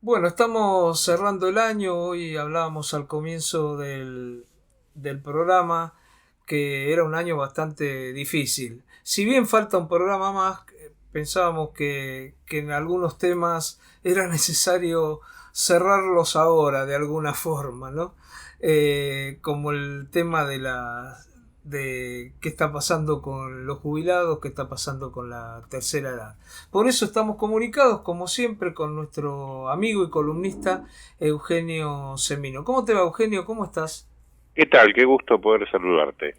Bueno, estamos cerrando el año. Hoy hablábamos al comienzo del programa que era un año bastante difícil. Si bien falta un programa más, pensábamos que en algunos temas era necesario cerrarlos ahora de alguna forma, ¿no? Como el tema de qué está pasando con los jubilados, qué está pasando con la tercera edad. Por eso estamos comunicados, como siempre, con nuestro amigo y columnista Eugenio Semino. ¿Cómo te va, Eugenio? ¿Cómo estás? ¿Qué tal? Qué gusto poder saludarte.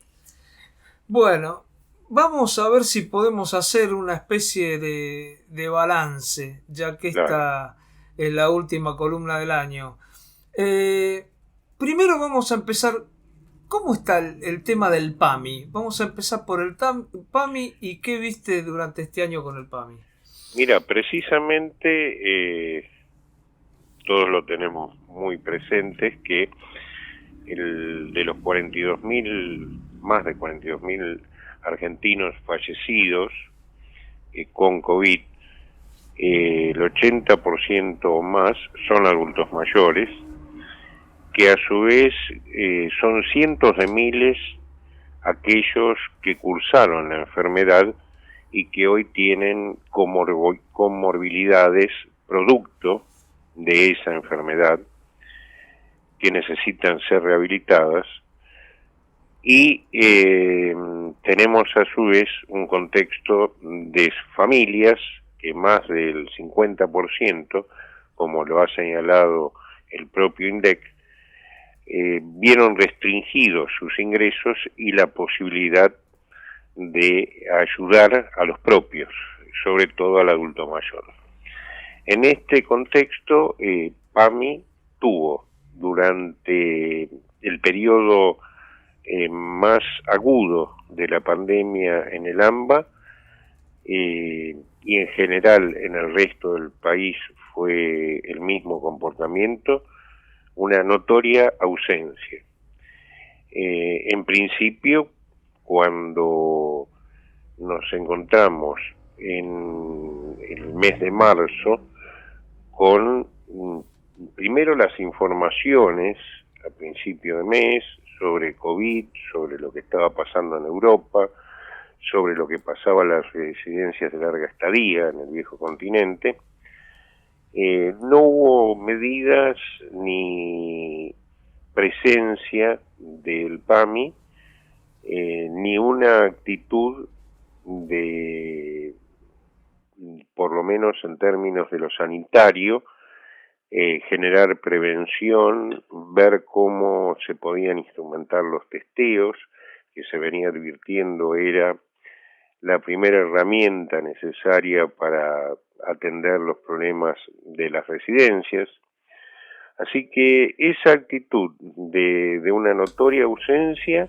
Bueno, vamos a ver si podemos hacer una especie de balance, ya que Claro. esta es la última columna del año. Eh, Primero vamos a empezar. ¿Cómo está el tema del PAMI? Vamos a empezar por el PAMI y qué viste durante este año con el PAMI. Mira, precisamente todos lo tenemos muy presentes que el de los 42.000, más de 42.000 argentinos fallecidos con COVID, el 80% o más son adultos mayores, que a su vez son cientos de miles aquellos que cursaron la enfermedad y que hoy tienen comorbilidades producto de esa enfermedad, que necesitan ser rehabilitadas, y tenemos a su vez un contexto de familias que más del 50%, como lo ha señalado el propio INDEC, vieron restringidos sus ingresos y la posibilidad de ayudar a los propios, sobre todo al adulto mayor. En este contexto, PAMI tuvo durante el periodo más agudo de la pandemia en el AMBA, y en general en el resto del país fue el mismo comportamiento, una notoria ausencia. En principio, cuando nos encontramos en el mes de marzo con primero las informaciones a principio de mes sobre COVID, sobre lo que estaba pasando en Europa, sobre lo que pasaba en las residencias de larga estadía en el viejo continente. No hubo medidas ni presencia del PAMI, ni una actitud de, por lo menos en términos de lo sanitario, generar prevención, ver cómo se podían instrumentar los testeos, que se venía advirtiendo era la primera herramienta necesaria para atender los problemas de las residencias. Así que esa actitud de una notoria ausencia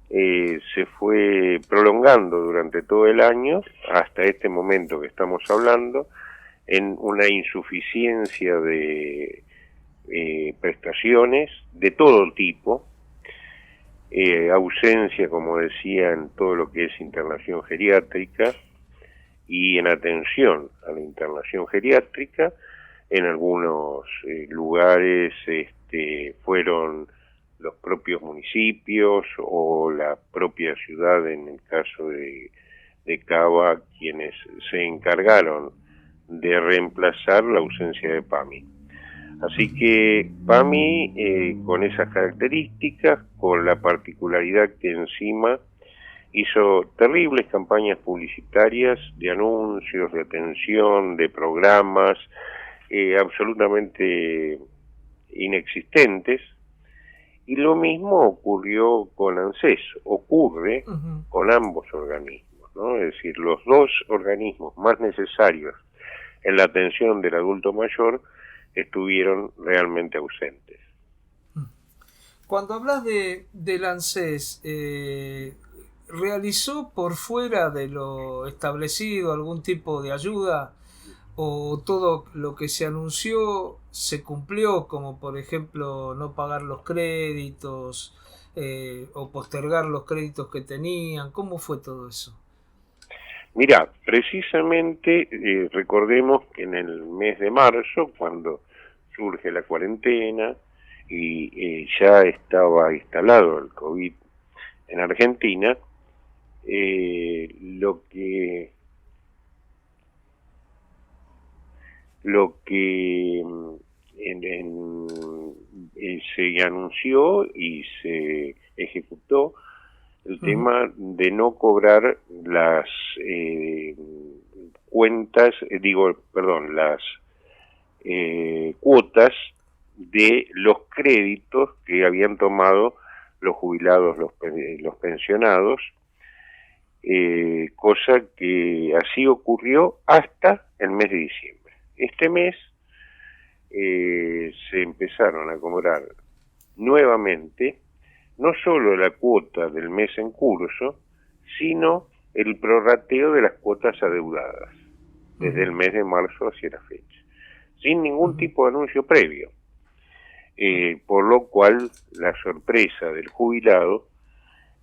se fue prolongando durante todo el año, hasta este momento que estamos hablando, en una insuficiencia de prestaciones de todo tipo, ausencia, como decía, en todo lo que es internación geriátrica y en atención a la internación geriátrica. En algunos lugares fueron los propios municipios o la propia ciudad, en el caso de Cava, quienes se encargaron de reemplazar la ausencia de PAMI. Así que PAMI, con esas características, con la particularidad que encima hizo terribles campañas publicitarias, de anuncios, de atención, de programas, absolutamente inexistentes, y lo mismo ocurrió con ANSES, ocurre Ujú. con ambos organismos, ¿no? Es decir, los dos organismos más necesarios en la atención del adulto mayor estuvieron realmente ausentes. Cuando hablas del ANSES, ¿realizó por fuera de lo establecido algún tipo de ayuda? ¿O todo lo que se anunció se cumplió, como por ejemplo no pagar los créditos o postergar los créditos que tenían? ¿Cómo fue todo eso? Mira, precisamente recordemos que en el mes de marzo, cuando surge la cuarentena y ya estaba instalado el COVID en Argentina, lo que se anunció y se ejecutó el tema de no cobrar las las cuotas de los créditos que habían tomado los jubilados, los pensionados, cosa que así ocurrió hasta el mes de diciembre. Este mes se empezaron a cobrar nuevamente no solo la cuota del mes en curso, sino el prorrateo de las cuotas adeudadas desde el mes de marzo hacia la fecha, sin ningún tipo de anuncio previo, por lo cual la sorpresa del jubilado,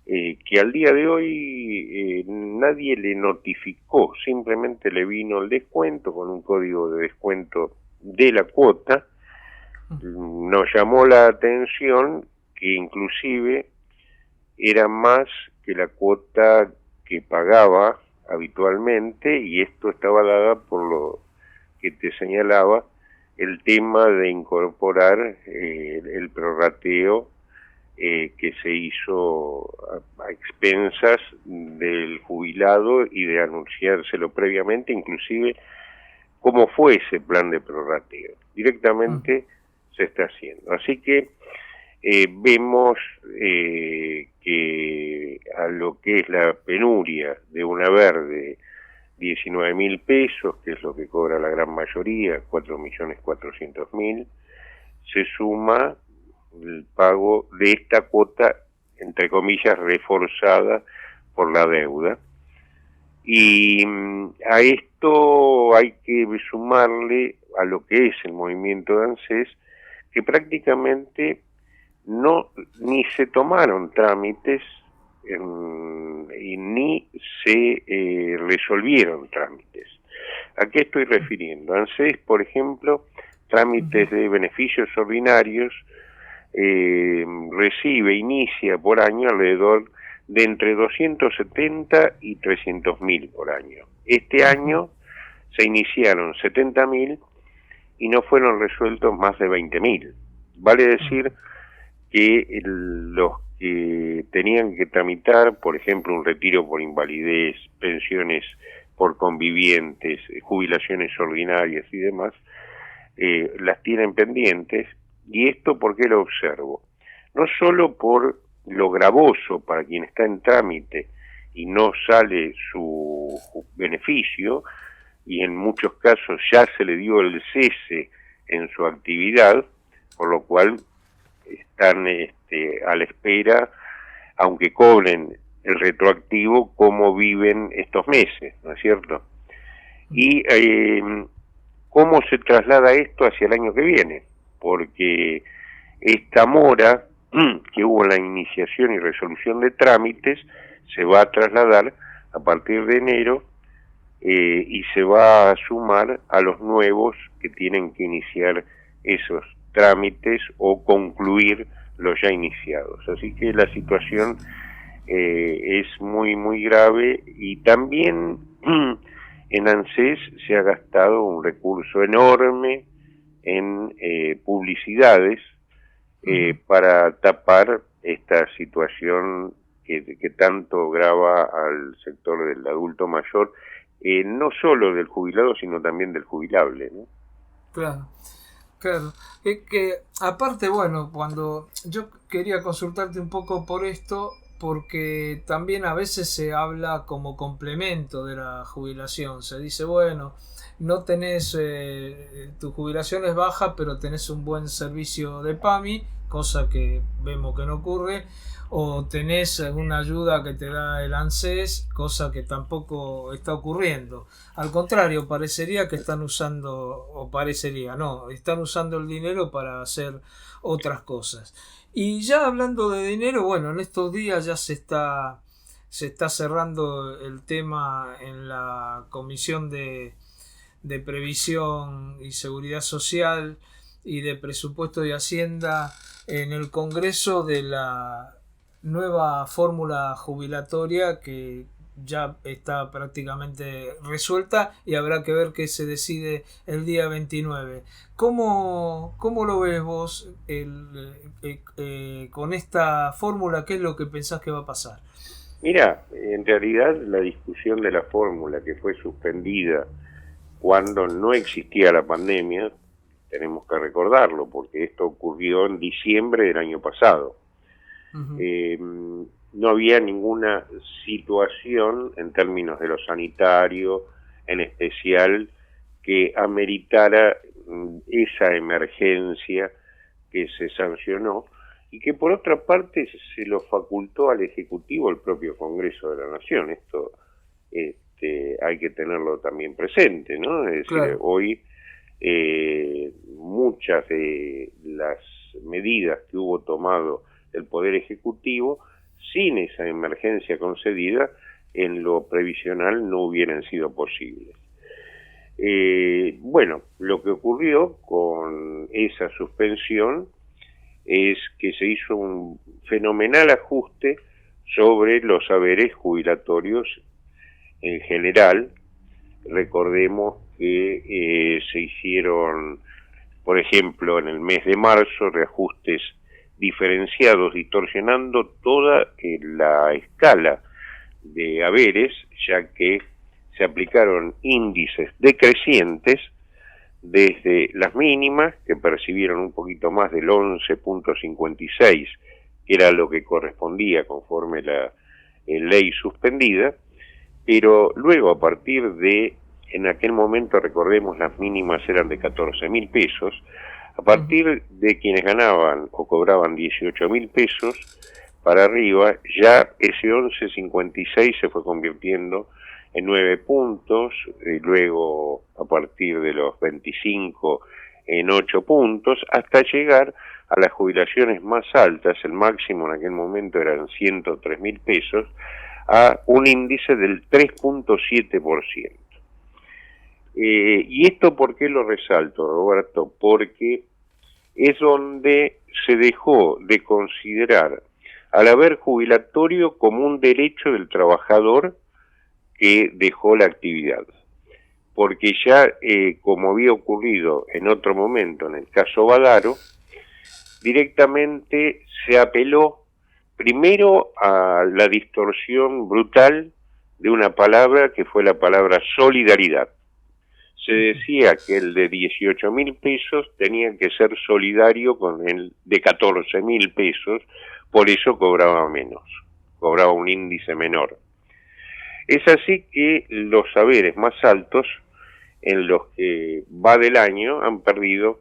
que al día de hoy nadie le notificó, simplemente le vino el descuento con un código de descuento de la cuota. Nos llamó la atención que inclusive era más que la cuota que pagaba habitualmente, y esto estaba dada por lo que te señalaba, el tema de incorporar el prorrateo que se hizo a expensas del jubilado y de anunciárselo previamente, inclusive cómo fue ese plan de prorrateo. Directamente se está haciendo. Así que vemos que a lo que es la penuria de un haber de 19.000 pesos, que es lo que cobra la gran mayoría, 4.400.000, se suma el pago de esta cuota, entre comillas, reforzada por la deuda. Y a esto hay que sumarle a lo que es el movimiento de ANSES, que prácticamente ni se tomaron trámites y ni se resolvieron trámites. ¿A qué estoy refiriendo? ANSES, por ejemplo, trámites de beneficios ordinarios, inicia por año alrededor de entre 270 y 300.000 por año. Este año se iniciaron 70.000 y no fueron resueltos más de 20.000. Vale decir que los que tenían que tramitar, por ejemplo, un retiro por invalidez, pensiones por convivientes, jubilaciones ordinarias y demás, las tienen pendientes. ¿Y esto por qué lo observo? No solo por lo gravoso para quien está en trámite y no sale su beneficio, y en muchos casos ya se le dio el cese en su actividad, por lo cual están a la espera, aunque cobren el retroactivo, cómo viven estos meses, ¿no es cierto? Y cómo se traslada esto hacia el año que viene, porque esta mora que hubo en la iniciación y resolución de trámites se va a trasladar a partir de enero y se va a sumar a los nuevos que tienen que iniciar esos trámites o concluir los ya iniciados. Así que la situación es muy, muy grave, y también en ANSES se ha gastado un recurso enorme en publicidades para tapar esta situación que tanto grava al sector del adulto mayor, no solo del jubilado, sino también del jubilable, ¿no? Claro. Claro, es que aparte, bueno, cuando yo quería consultarte un poco por esto, porque también a veces se habla como complemento de la jubilación. Se dice, bueno, no tenés, tu jubilación es baja, pero tenés un buen servicio de PAMI, cosa que vemos que no ocurre, o tenés alguna ayuda que te da el ANSES, cosa que tampoco está ocurriendo. Al contrario, parecería que están usando, están usando el dinero para hacer otras cosas. Y ya hablando de dinero, bueno, en estos días ya se está cerrando el tema en la Comisión de Previsión y Seguridad Social, y de Presupuesto y Hacienda en el Congreso de la nueva fórmula jubilatoria que ya está prácticamente resuelta y habrá que ver qué se decide el día 29. ¿Cómo lo ves vos con esta fórmula? ¿Qué es lo que pensás que va a pasar? Mira, en realidad la discusión de la fórmula que fue suspendida cuando no existía la pandemia, tenemos que recordarlo, porque esto ocurrió en diciembre del año pasado. Uh-huh. No había ninguna situación en términos de lo sanitario, en especial, que ameritara esa emergencia que se sancionó y que por otra parte se lo facultó al Ejecutivo el propio Congreso de la Nación. Esto hay que tenerlo también presente, ¿no? Es decir, claro, hoy muchas de las medidas que hubo tomado el Poder Ejecutivo, sin esa emergencia concedida, en lo previsional no hubieran sido posibles. Bueno, lo que ocurrió con esa suspensión es que se hizo un fenomenal ajuste sobre los haberes jubilatorios en general. Recordemos que se hicieron, por ejemplo, en el mes de marzo, reajustes diferenciados, distorsionando toda la escala de haberes, ya que se aplicaron índices decrecientes desde las mínimas, que percibieron un poquito más del 11.56, que era lo que correspondía conforme la ley suspendida, pero luego a partir de, en aquel momento recordemos las mínimas eran de 14.000 pesos, a partir de quienes ganaban o cobraban 18.000 pesos para arriba, ya ese 11.56 se fue convirtiendo en 9 puntos, y luego a partir de los 25 en 8 puntos, hasta llegar a las jubilaciones más altas, el máximo en aquel momento eran 103.000 pesos, a un índice del 3.7%. ¿Y esto por qué lo resalto, Roberto? Porque es donde se dejó de considerar al haber jubilatorio como un derecho del trabajador que dejó la actividad. Porque ya, como había ocurrido en otro momento, en el caso Badaro, directamente se apeló primero a la distorsión brutal de una palabra que fue la palabra solidaridad. Se decía que el de 18.000 pesos tenía que ser solidario con el de 14.000 pesos, por eso cobraba menos, cobraba un índice menor. Es así que los haberes más altos, en los que va del año, han perdido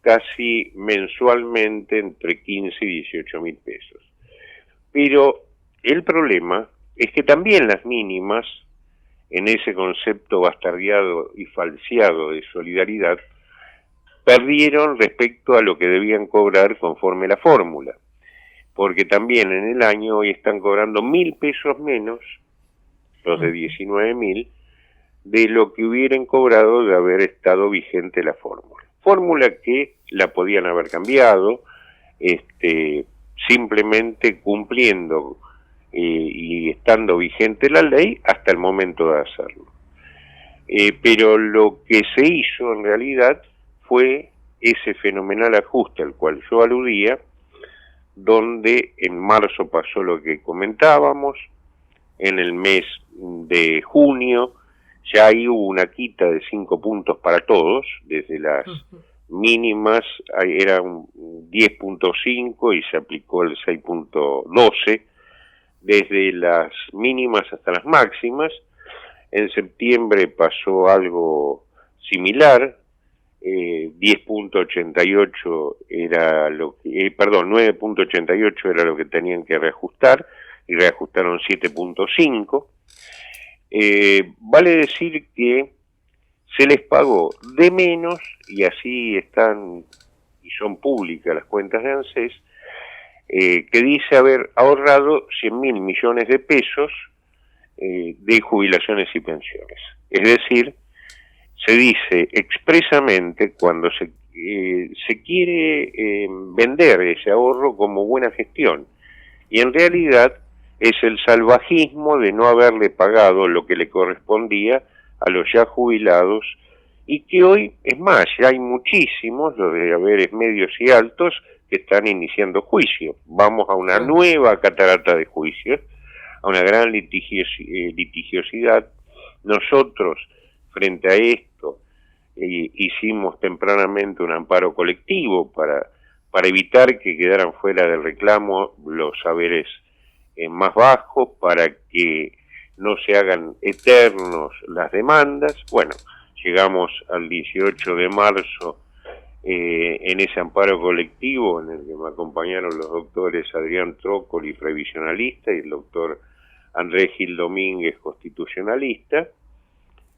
casi mensualmente entre 15 y 18.000 pesos. Pero el problema es que también las mínimas, en ese concepto bastardeado y falseado de solidaridad, perdieron respecto a lo que debían cobrar conforme la fórmula, porque también en el año hoy están cobrando 1.000 pesos menos, los de 19.000, de lo que hubieran cobrado de haber estado vigente la fórmula. Fórmula que la podían haber cambiado, simplemente cumpliendo y estando vigente la ley hasta el momento de hacerlo. Pero lo que se hizo en realidad fue ese fenomenal ajuste al cual yo aludía, donde en marzo pasó lo que comentábamos, en el mes de junio ya ahí hubo una quita de 5 puntos para todos, desde las mínimas era un 10.5 y se aplicó el 6.12, desde las mínimas hasta las máximas. En septiembre pasó algo similar, 10.88 era lo que, 9.88 era lo que tenían que reajustar, y reajustaron 7.5. Vale decir que se les pagó de menos, y así están y son públicas las cuentas de ANSES, que dice haber ahorrado 100.000 millones de pesos de jubilaciones y pensiones. Es decir, se dice expresamente cuando se se quiere vender ese ahorro como buena gestión, y en realidad es el salvajismo de no haberle pagado lo que le correspondía a los ya jubilados, y que hoy, es más, ya hay muchísimos, los de haberes medios y altos, que están iniciando juicio. Vamos a una nueva catarata de juicios, a una gran litigiosidad. Nosotros, frente a esto, hicimos tempranamente un amparo colectivo para evitar que quedaran fuera del reclamo los haberes más bajos, para que no se hagan eternos las demandas. Bueno, llegamos al 18 de marzo en ese amparo colectivo en el que me acompañaron los doctores Adrián Trócoli, previsionalista, y el doctor Andrés Gil Domínguez, constitucionalista.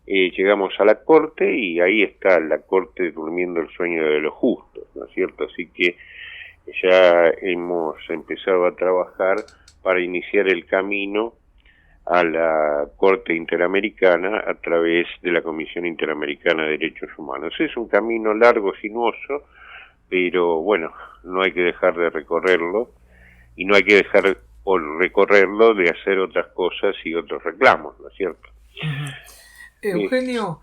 Llegamos a la Corte, y ahí está la Corte durmiendo el sueño de los justos, ¿no es cierto? Así que ya hemos empezado a trabajar para iniciar el camino a la Corte Interamericana a través de la Comisión Interamericana de Derechos Humanos. Es un camino largo, sinuoso, pero bueno, no hay que dejar de recorrerlo, y no hay que dejar por recorrerlo de hacer otras cosas y otros reclamos, ¿no es cierto? Eugenio,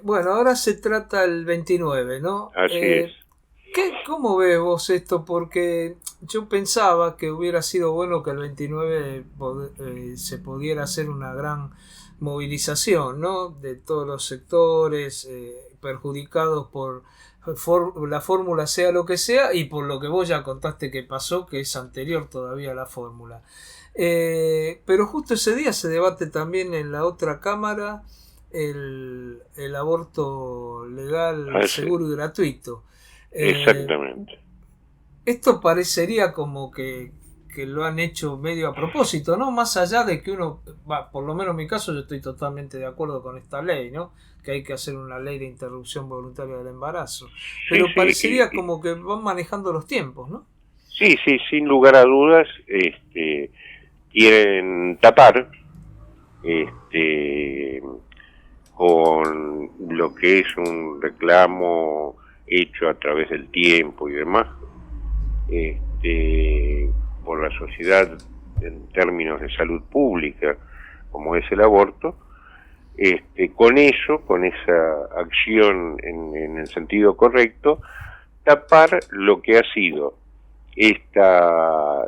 bueno, ahora se trata el 29, ¿no? Así es. ¿Cómo ves vos esto? Porque yo pensaba que hubiera sido bueno que el 29 se pudiera hacer una gran movilización, ¿no? De todos los sectores perjudicados por la fórmula, sea lo que sea, y por lo que vos ya contaste que pasó, que es anterior todavía a la fórmula. Pero justo ese día se debate también en la otra cámara el aborto legal, seguro y gratuito. Exactamente. Esto parecería como que lo han hecho medio a propósito, ¿no? Más allá de que uno, por lo menos en mi caso, yo estoy totalmente de acuerdo con esta ley, ¿no? Que hay que hacer una ley de interrupción voluntaria del embarazo. Pero parecería como que van manejando los tiempos, ¿no? Sí, sin lugar a dudas, quieren tapar con lo que es un reclamo hecho a través del tiempo y demás, por la sociedad en términos de salud pública, como es el aborto, con esa acción en el sentido correcto, tapar lo que ha sido esta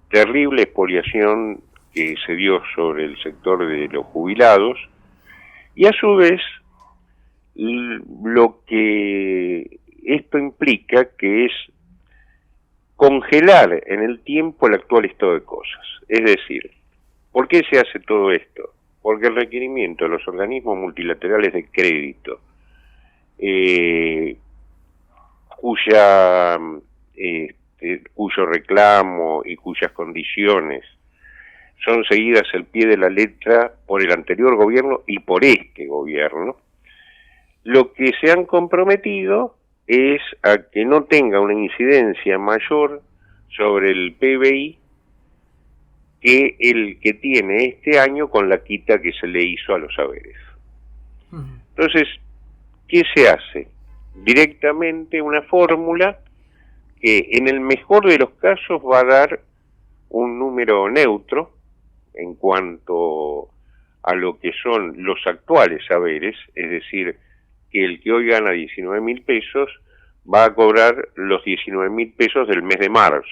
terrible expoliación que se dio sobre el sector de los jubilados, y a su vez lo que esto implica, que es congelar en el tiempo el actual estado de cosas. Es decir, ¿por qué se hace todo esto? Porque el requerimiento de los organismos multilaterales de crédito, cuyo reclamo y cuyas condiciones son seguidas al pie de la letra por el anterior gobierno y por este gobierno, lo que se han comprometido es a que no tenga una incidencia mayor sobre el PBI que el que tiene este año con la quita que se le hizo a los haberes. Entonces, ¿qué se hace? Directamente una fórmula que en el mejor de los casos va a dar un número neutro en cuanto a lo que son los actuales haberes, es decir, que el que hoy gana 19.000 pesos va a cobrar los 19.000 pesos del mes de marzo,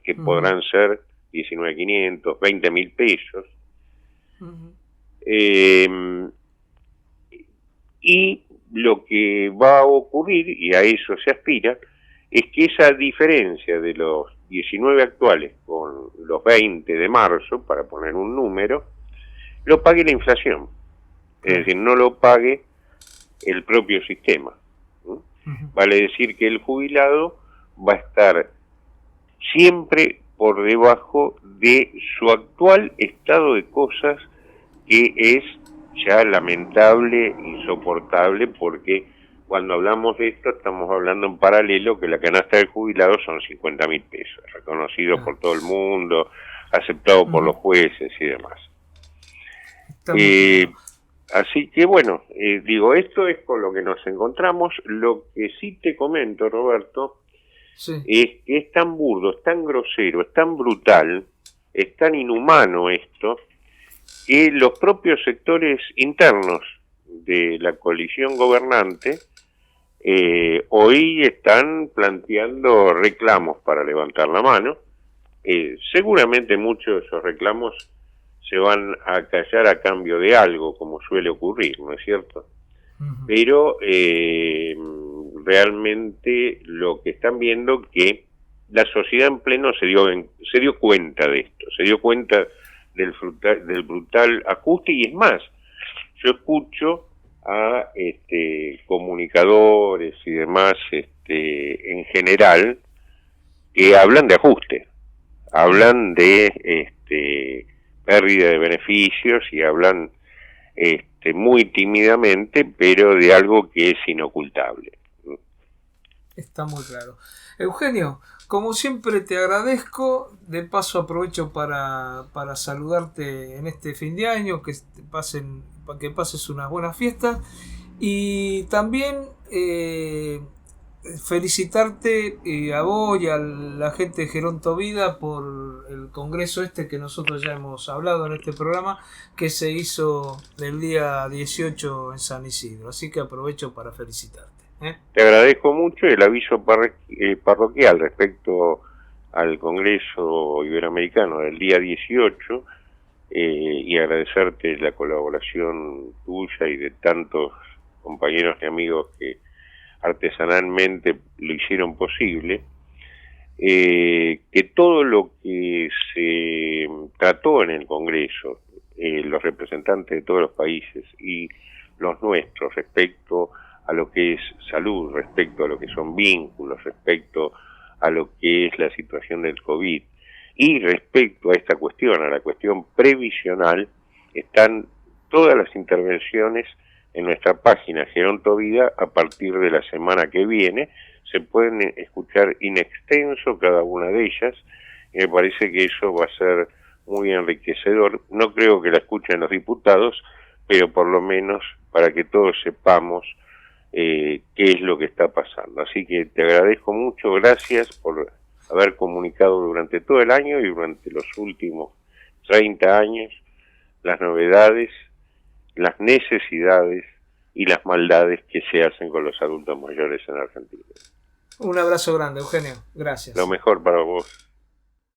que podrán ser 19.500, 20.000 pesos. Y lo que va a ocurrir, y a eso se aspira, es que esa diferencia de los 19 actuales con los 20 de marzo, para poner un número, lo pague la inflación. Es decir, no lo pague el propio sistema. Vale decir que el jubilado va a estar siempre por debajo de su actual estado de cosas, que es ya lamentable, insoportable, porque cuando hablamos de esto estamos hablando en paralelo que la canasta del jubilado son 50.000 pesos, reconocido por todo el mundo, aceptado por los jueces y demás. Así que bueno, digo, esto es con lo que nos encontramos. Lo que sí te comento, Roberto, Sí. es que es tan burdo, es tan grosero, es tan brutal, es tan inhumano esto, que los propios sectores internos de la coalición gobernante hoy están planteando reclamos para levantar la mano. Seguramente muchos de esos reclamos se van a callar a cambio de algo, como suele ocurrir, ¿no es cierto? Uh-huh. Pero realmente lo que están viendo que la sociedad en pleno se dio cuenta de esto, se dio cuenta del brutal ajuste, y es más, yo escucho a comunicadores y demás en general que hablan de ajuste, hablan de pérdida de beneficios y hablan muy tímidamente, pero de algo que es inocultable. Está muy claro. Eugenio, como siempre te agradezco, de paso aprovecho para saludarte en este fin de año, que pases unas buenas fiestas, y también felicitarte a vos y a la gente de Gerontovida por el congreso que nosotros ya hemos hablado en este programa, que se hizo el día 18 en San Isidro, así que aprovecho para felicitarte. Te agradezco mucho el aviso parroquial respecto al Congreso Iberoamericano del día 18 y agradecerte la colaboración tuya y de tantos compañeros y amigos que artesanalmente lo hicieron posible, que todo lo que se trató en el Congreso, los representantes de todos los países y los nuestros respecto a lo que es salud, respecto a lo que son vínculos, respecto a lo que es la situación del COVID y respecto a esta cuestión, a la cuestión previsional, están todas las intervenciones en nuestra página Gerontovida. A partir de la semana que viene se pueden escuchar in extenso cada una de ellas, y me parece que eso va a ser muy enriquecedor. No creo que la escuchen los diputados, pero por lo menos para que todos sepamos qué es lo que está pasando. Así que te agradezco mucho, gracias por haber comunicado durante todo el año y durante los últimos 30 años las novedades, las necesidades y las maldades que se hacen con los adultos mayores en Argentina. Un abrazo grande, Eugenio. Gracias. Lo mejor para vos.